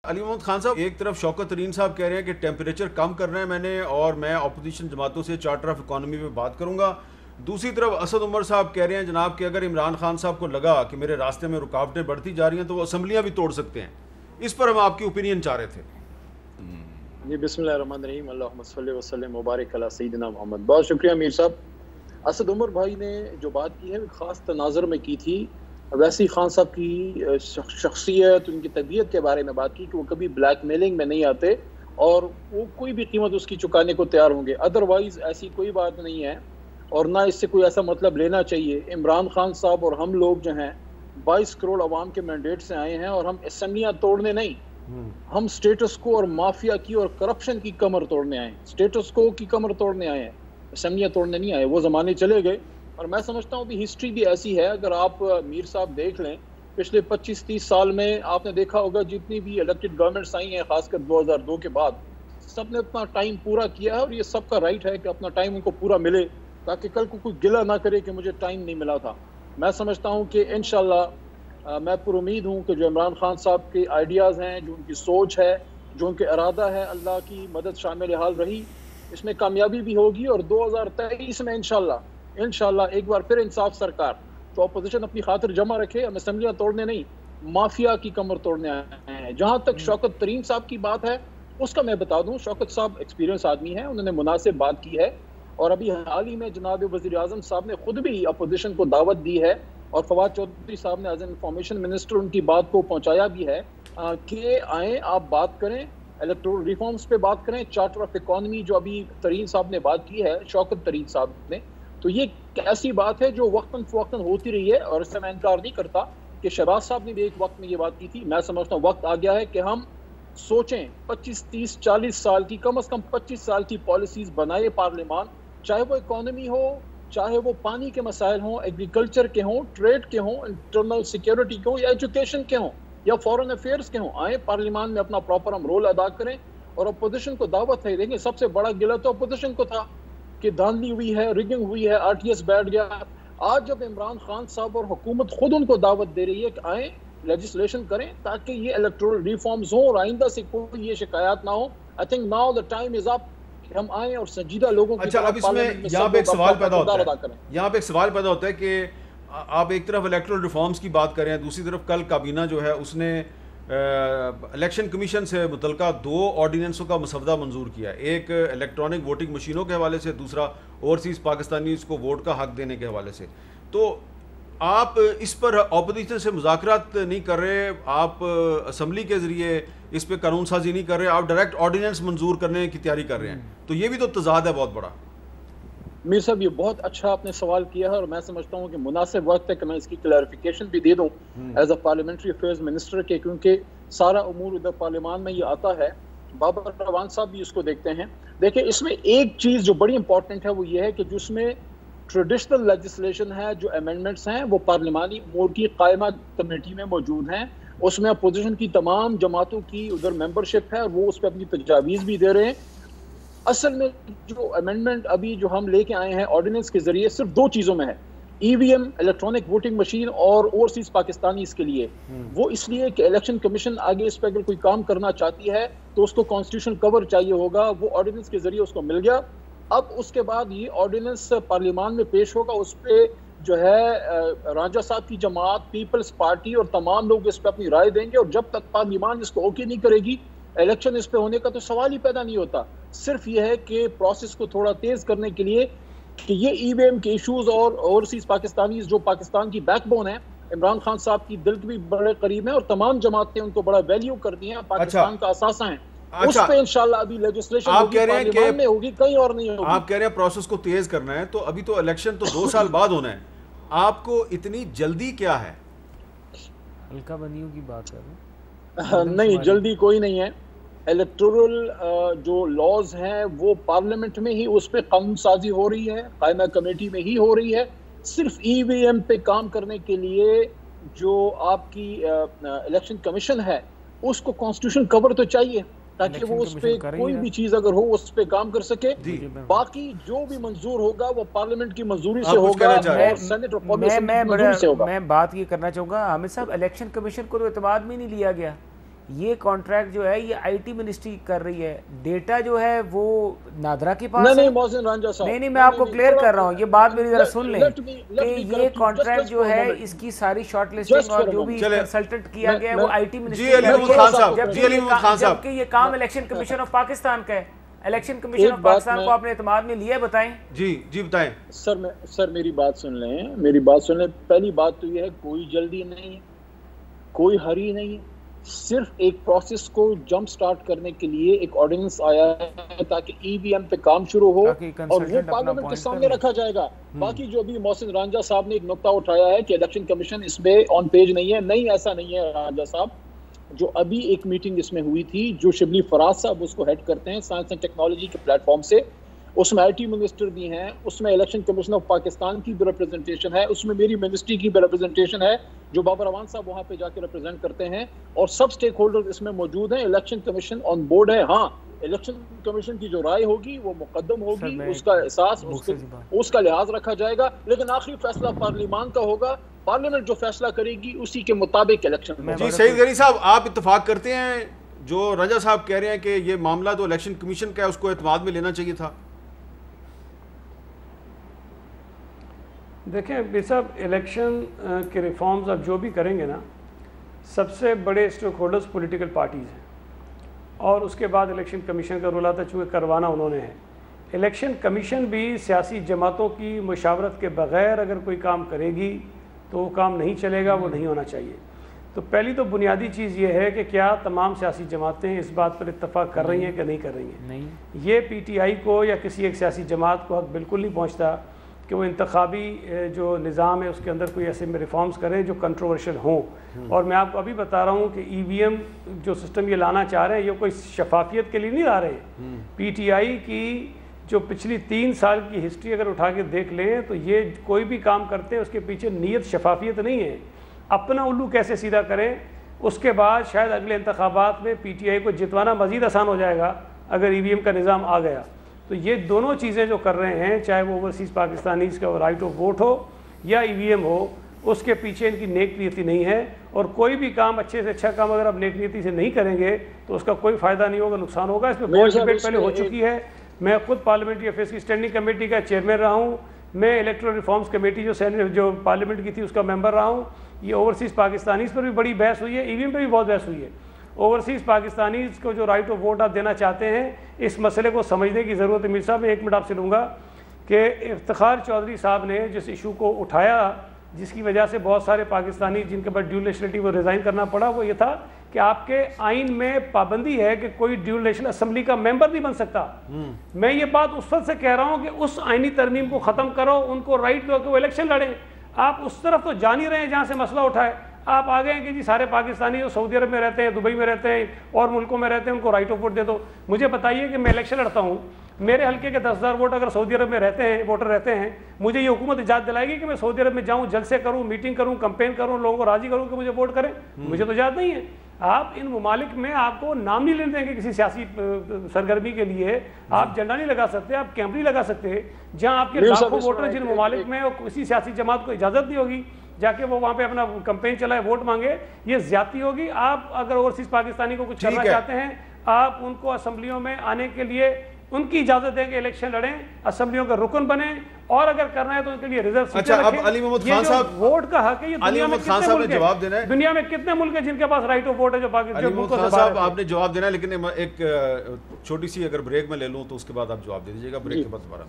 علی محمد خان صاحب، ایک طرف شوکت ترین صاحب کہہ رہے ہیں کہ ٹیمپریچر کم کرنا ہے میں نے اور میں اپوزیشن جماعتوں سے چارٹر آف اکانومی پہ بات کروں گا. دوسری طرف اسد عمر صاحب کہہ رہے ہیں جناب کہ اگر عمران خان صاحب کو لگا کہ میرے راستے میں رکاوٹیں بڑھتی جا رہی ہیں تو وہ اسمبلیاں بھی توڑ سکتے ہیں. اس پر ہم آپ کی اوپینین چاہ رہے تھے. جی بسم اللہ الرحمن الرحیم. اللہم صلی وسلم مبارک علی سیدنا محمد. بہت شکریہ امیر صاحب. اسد عمر بھائی نے جو بات کی ہے خاص تناظر میں کی تھی. ویسے ہی خان صاحب کی شخصیت، ان کی طبیعت کے بارے میں بات کی کہ وہ کبھی بلیک میلنگ میں نہیں آتے اور وہ کوئی بھی قیمت اس کی چکانے کو تیار ہوں گے. ادروائز ایسی کوئی بات نہیں ہے اور نہ اس سے کوئی ایسا مطلب لینا چاہیے. عمران خان صاحب اور ہم لوگ جو ہیں 22 کروڑ عوام کے مینڈیٹ سے آئے ہیں اور ہم اسمبلیاں توڑنے نہیں، ہم سٹیٹس کو اور مافیا کی اور کرپشن کی کمر توڑنے آئے ہیں. سٹیٹس کو کی کمر توڑنے آئے ہیں، اسمبلیاں توڑنے نہیں آئے. وہ زمانے چلے گئے اور میں سمجھتا ہوں کہ ہسٹری بھی ایسی ہے. اگر آپ میر صاحب دیکھ لیں پچھلے 25-30 سال میں آپ نے دیکھا ہوگا جتنی بھی الیکٹڈ گورنمنٹس آئی ہیں خاص کر 2002 کے بعد، سب نے اپنا ٹائم پورا کیا ہے اور یہ سب کا رائٹ ہے کہ اپنا ٹائم ان کو پورا ملے تاکہ کل کو کوئی گلہ نہ کرے کہ مجھے ٹائم نہیں ملا تھا. میں سمجھتا ہوں کہ انشاءاللہ میں پر امید ہوں کہ جو عمران خان صاحب کے آئیڈیاز ہیں، جو ان کی سوچ ہے، جو ان کے ارادہ ہے، اللہ کی مدد شامل حال رہی، اس میں کامیابی بھی ہوگی. اور 2023 میں انشاءاللہ ایک بار پھر انصاف سرکار. تو اپوزیشن اپنی خاطر جمع رکھے، ہم اسمبلیاں توڑنے نہیں، مافیا کی کمر توڑنے آئے ہیں. جہاں تک شوکت ترین صاحب کی بات ہے اس کا میں بتا دوں، شوکت صاحب ایکسپیرینس آدمی ہیں، انہوں نے مناسب بات کی ہے. اور ابھی حال ہی میں جناب وزیر اعظم صاحب نے خود بھی اپوزیشن کو دعوت دی ہے اور فواد چودھری صاحب نے ایز این انفارمیشن منسٹر ان کی بات کو پہنچایا بھی ہے کہ آئیں آپ بات کریں، الیکٹورل ریفارمز پہ بات کریں، چارٹر آف اکانومی جو ابھی ترین صاحب نے بات کی ہے، شوکت ترین صاحب نے. تو یہ ایسی بات ہے جو وقتاً فوقتاً ہوتی رہی ہے اور اس سے میں انکار نہیں کرتا کہ شہباز صاحب نے بھی ایک وقت میں یہ بات کی تھی. میں سمجھتا ہوں وقت آ گیا ہے کہ ہم سوچیں 25 30 40 سال کی، کم از کم 25 سال کی پالیسیز بنائے پارلیمان، چاہے وہ اکانومی ہو، چاہے وہ پانی کے مسائل ہوں، ایگریکلچر کے ہوں، ٹریڈ کے ہوں، انٹرنل سیکیورٹی کے ہوں، یا ایجوکیشن کے ہوں، یا فورن افیئرز کے ہوں. آئیں پارلیمان میں اپنا پراپر ہم رول ادا کریں اور اپوزیشن کو دعوت ہے. دیکھیں سب سے بڑا گلہ تو اپوزیشن کو تھا کہ دھاندلی ہوئی ہے، ریگنگ ہوئی ہے، آر ٹی ایس بیٹھ گیا. آج جب عمران خان صاحب اور حکومت خود ان کو دعوت دے رہی ہے کہ آئیں لیجسلیشن کریں تاکہ یہ الیکٹورل ریفارمز ہوں اور آئندہ سے کوئی یہ شکایات نہ ہوں. I think now the time is up کہ ہم آئیں اور سنجیدہ لوگوں کی طرف پارلیمنٹ میں یہاں پہ ایک سوال پیدا ہوتا ہے کہ آپ ایک طرف الیکٹورل ریفارمز کی بات کریں، دوسری طرف کل کابینہ جو ہے اس نے الیکشن کمیشن سے متعلقہ 2 آرڈیننسوں کا مسودہ منظور کیا. ایک الیکٹرانک ووٹنگ مشینوں کے حوالے سے، دوسرا اوورسیز پاکستانیز کو ووٹ کا حق دینے کے حوالے سے. تو آپ اس پر اپوزیشن سے مذاکرات نہیں کر رہے، آپ اسمبلی کے ذریعے اس پہ قانون سازی نہیں کر رہے، آپ ڈائریکٹ آرڈیننس منظور کرنے کی تیاری کر رہے ہیں. تو یہ بھی تو تضاد ہے بہت بڑا. میر صاحب یہ بہت اچھا آپ نے سوال کیا ہے اور میں سمجھتا ہوں کہ مناسب وقت ہے کہ میں اس کی کلیریفیکیشن بھی دے دوں as a parliamentary affairs minister کے، کیونکہ سارا امور ادھر پارلیمان میں یہ آتا ہے. بابر روان صاحب بھی اس کو دیکھتے ہیں. دیکھیں اس میں ایک چیز جو بڑی امپورٹنٹ ہے وہ یہ ہے کہ جس میں ٹریڈیشنل لیجسلیشن ہے، جو امینڈمنٹس ہیں وہ پارلیمانی امور کی قائمہ کمیٹی میں موجود ہیں. اس میں اپوزیشن کی تمام جماعتوں کی ادھر ممبرشپ ہے اور وہ اس پہ اپنی تجاویز بھی دے رہے ہیں. اصل میں جو امینڈمنٹ ابھی جو ہم لے کے آئے ہیں آرڈیننس کے ذریعے صرف 2 چیزوں میں ہے، ای وی ایم الیکٹرانک ووٹنگ مشین اور اوورسیز پاکستانی. اس کے لیے وہ اس لیے کہ الیکشن کمیشن آگے اس پہ اگر کوئی کام کرنا چاہتی ہے تو اس کو کانسٹیٹیوشن کور چاہیے ہوگا، وہ آرڈیننس کے ذریعے اس کو مل گیا. اب اس کے بعد یہ آرڈیننس پارلیمان میں پیش ہوگا، اس پہ جو ہے راجہ صاحب کی جماعت، پیپلز پارٹی اور تمام لوگ اس پہ اپنی رائے دیں گے. اور جب تک پارلیمان اس کو اوکے نہیں کرے گی الیکشن اس پہ ہونے کا تو سوال ہی پیدا نہیں ہوتا. صرف یہ ہے کہ پروسیس کو تھوڑا تیز کرنے کے لیے کہ یہ ای وی ایم کے ایشوز اور اوورسیز پاکستانیز جو پاکستان کی بیک بون ہے، عمران خان صاحب کی دل کے بھی بڑے قریب ہیں اور تمام جماعتیں ان کو بڑا ویلیو کرتی ہیں، پاکستان کا اثاثہ ہیں. اس پہ انشاءاللہ ابھی لیجسلیشن ہوگی، پارلیمان میں ہوگی، کہیں اور نہیں ہوگی. آپ کہہ رہے ہیں پروسیس کو تیز کرنا ہے، تو ابھی تو الیکشن تو 2 سال بعد ہونا ہے، آپ کو اتنی جلدی کیا ہے؟ ہلکا بندیوں کی بات کر رہے ہیں. نہیں جلدی کوئی نہیں ہے. الیکٹورل جو لاز ہیں وہ پارلیمنٹ میں ہی اس پہ قانون سازی ہو رہی ہے، قائمہ کمیٹی میں ہی ہو رہی ہے. صرف ای وی ایم پہ کام کرنے کے لیے جو آپ کی الیکشن کمیشن ہے اس کو کانسٹیٹیوشن کور تو چاہیے تاکہ وہ اس پہ کوئی بھی چیز اگر ہو اس پہ کام کر سکے. باقی جو بھی منظور ہوگا وہ پارلیمنٹ کی منظوری سے ہوگا اور سینٹ اور قومی اسمبلی کی منظوری سے ہوگا. میں بات یہ کرنا چاہوں گا حامد صاحب، الیکشن کمیشن کو تو اعتماد میں نہیں لیا گیا. یہ کانٹریکٹ جو ہے یہ آئی ٹی منسٹری کر رہی ہے, ڈیٹا جو ہے وہ نادرا کے پاس نہیں محسن رانجھا صاحب, نہیں میں آپ کو کلیئر کر رہا ہوں, یہ بات میری ذرا سن لیں کہ یہ کانٹریکٹ جو ہے اس کی ساری شارٹ لسٹنگ اور جو بھی کنسلٹنٹ کیا گیا ہے وہ آئی ٹی منسٹری, جبکہ یہ کام الیکشن کمیشن آف پاکستان کا ہے. الیکشن کمیشن آف پاکستان کو آپ نے اعتماد میں لیا ہے, بتائیں. جی بتائیں سر میری بات سن لیں. پہلی بات تو یہ ہے کوئی جلدی نہیں ہے, کوئی ہری نہیں ہے, صرف ایک پروسیس کو جمپ سٹارٹ کرنے کے لیے ایک آرڈیننس آیا ہے تاکہ ای وی ایم پہ کام شروع ہو اور وہ پارلیمنٹ کے سامنے رکھا جائے گا. باقی جو ابھی محسن رانجھا صاحب نے ایک نقطہ اٹھایا ہے کہ الیکشن کمیشن اس میں آن پیج نہیں ہے, نہیں ایسا نہیں ہے رانجھا صاحب. جو ابھی ایک میٹنگ اس میں ہوئی تھی, جو شبلی فراز صاحب اس کو ہیڈ کرتے ہیں سائنس اینڈ ٹیکنالوجی کے پلیٹ فارم سے, اس میں آئی ٹی منسٹر بھی ہیں, اس میں الیکشن کمیشن آف پاکستان کی بھی ریپرزنٹیشن ہے, اس میں میری منسٹری کی بھی ریپرزنٹیشن ہے, جو بابر اعوان صاحب وہاں پہ جا کے ریپرزینٹ کرتے ہیں, اور سب سٹیک ہولڈر اس میں موجود ہیں. الیکشن کمیشن آن بورڈ ہے. ہاں الیکشن کمیشن کی جو رائے ہوگی وہ مقدم ہوگی, اس کا احساس اس کا لحاظ رکھا جائے گا, لیکن آخری فیصلہ پارلیمان کا ہوگا. پارلیمنٹ جو فیصلہ کرے گی اسی کے مطابق الیکشن. جی سعید غنی صاحب, آپ اتفاق کرتے ہیں جو رجا صاحب کہہ رہے ہیں کہ یہ معاملہ تو الیکشن کمیشن کا ہے, اس کو اعتماد میں لینا چاہیے تھا؟ دیکھیں بیر صاحب, الیکشن کے ریفارمز آپ جو بھی کریں گے نا, سب سے بڑے اسٹیک ہولڈرز پولیٹیکل پارٹیز ہیں, اور اس کے بعد الیکشن کمیشن کا رول آتا ہے, چونکہ کروانا انہوں نے ہے. الیکشن کمیشن بھی سیاسی جماعتوں کی مشاورت کے بغیر اگر کوئی کام کرے گی تو وہ کام نہیں چلے گا, وہ نہیں ہونا چاہیے. تو پہلی تو بنیادی چیز یہ ہے کہ کیا تمام سیاسی جماعتیں اس بات پر اتفاق کر رہی ہیں کہ نہیں کر رہی ہیں. یہ پی ٹی آئی کو یا کسی ایک سیاسی جماعت کو حق بالکل نہیں پہنچتا کہ وہ انتخابی جو نظام ہے اس کے اندر کوئی ایسے ریفارمز کریں جو کنٹروورشل ہوں. اور میں آپ کو ابھی بتا رہا ہوں کہ ای وی ایم جو سسٹم یہ لانا چاہ رہے ہیں, یہ کوئی شفافیت کے لیے نہیں لا رہے ہیں. پی ٹی آئی کی جو پچھلی 3 سال کی ہسٹری اگر اٹھا کے دیکھ لیں تو یہ کوئی بھی کام کرتے ہیں اس کے پیچھے نیت شفافیت نہیں ہے. اپنا الو کیسے سیدھا کریں, اس کے بعد شاید اگلے انتخابات میں پی ٹی آئی کو جتوانا مزید آسان ہو جائے گا اگر ای وی ایم کا نظام آ گیا. تو یہ دونوں چیزیں جو کر رہے ہیں, چاہے وہ اوورسیز پاکستانیز کا رائٹ آف ووٹ ہو یا ای وی ایم ہو, اس کے پیچھے ان کی نیک نیتی نہیں ہے. اور کوئی بھی کام اچھے سے اچھا کام اگر آپ نیک نیتی سے نہیں کریں گے تو اس کا کوئی فائدہ نہیں ہوگا, نقصان ہوگا. اس میں بہت ڈبیٹ پہلے ہو چکی ہے. میں خود پارلیمنٹری افیئرس کی اسٹینڈنگ کمیٹی کا چیئرمین رہا ہوں, میں الیکٹرل ریفارمز کمیٹی جو پارلیمنٹ کی تھی اس کا ممبر رہا ہوں. یہ اوورسیز پاکستانیز پر بھی بڑی بحث ہوئی ہے, ای وی ایم پہ بھی بہت بحث ہوئی ہے. اوورسیز پاکستانیز کو جو رائٹ آف ووٹ آپ دینا چاہتے ہیں, اس مسئلے کو سمجھنے کی ضرورت ہے. میر صاحب میں 1 منٹ آپ سے لوں گا کہ افتخار چودھری صاحب نے جس ایشو کو اٹھایا, جس کی وجہ سے بہت سارے پاکستانی جن کے پاس ڈیول نیشنلٹی وہ ریزائن کرنا پڑا, وہ یہ تھا کہ آپ کے آئین میں پابندی ہے کہ کوئی ڈیول نیشنل اسمبلی کا ممبر نہیں بن سکتا. میں یہ بات اس وقت سے کہہ رہا ہوں کہ اس آئینی ترمیم کو ختم کرو, ان کو رائٹ دو کہ وہ الیکشن لڑیں. آپ اس طرف تو جان ہی رہے ہیں جہاں سے مسئلہ اٹھائے. آپ آ گئے ہیں کہ جی سارے پاکستانی جو سعودی عرب میں رہتے ہیں, دبئی میں رہتے ہیں اور ملکوں میں رہتے ہیں, ان کو رائٹ آف ووٹ دے دو. مجھے بتائیے کہ میں الیکشن لڑتا ہوں, میرے حلقے کے 10,000 ووٹ اگر سعودی عرب میں رہتے ہیں, ووٹر رہتے ہیں, مجھے یہ حکومت اجازت دلائے گی کہ میں سعودی عرب میں جاؤں, جلسے کروں, میٹنگ کروں, کمپین کروں, لوگوں کو راضی کروں کہ مجھے ووٹ کریں؟ مجھے تو اجازت نہیں ہے. آپ ان ممالک میں آپ کو نام نہیں لینے دیں گے کسی سیاسی سرگرمی کے لیے, آپ جھنڈا نہیں لگا سکتے, آپ کیمپ نہیں لگا سکتے. جہاں آپ کے لاکھوں ووٹر جن ممالک میں کسی سیاسی جماعت کو اجازت نہیں ہوگی جا کے وہ وہاں پہ اپنا کمپین چلائے, ووٹ مانگے, یہ زیادتی ہوگی. آپ اگر اوورسیز پاکستانی کو کچھ کرنا چاہتے ہیں, آپ ان کو اسمبلیوں میں آنے کے لیے ان کی اجازت دیں کہ الیکشن لڑیں, اسمبلیوں کا رکن بنیں, اور اگر کرنا ہے تو ان کے لیے ریزرو سیٹیں رکھیں. اب علی محمد خان صاحب ووٹ کا حق ہے, یہ دنیا میں کتنے ملک ہیں جن کے پاس رائٹ آف ووٹ ہے جو پاکستان صاحب آپ نے جواب دینا ہے, لیکن ایک چھوٹی سی اگر بریک میں لے لوں تو اس کے بعد آپ جواب دے دیجیے گا. بریک کے بعد دوبارہ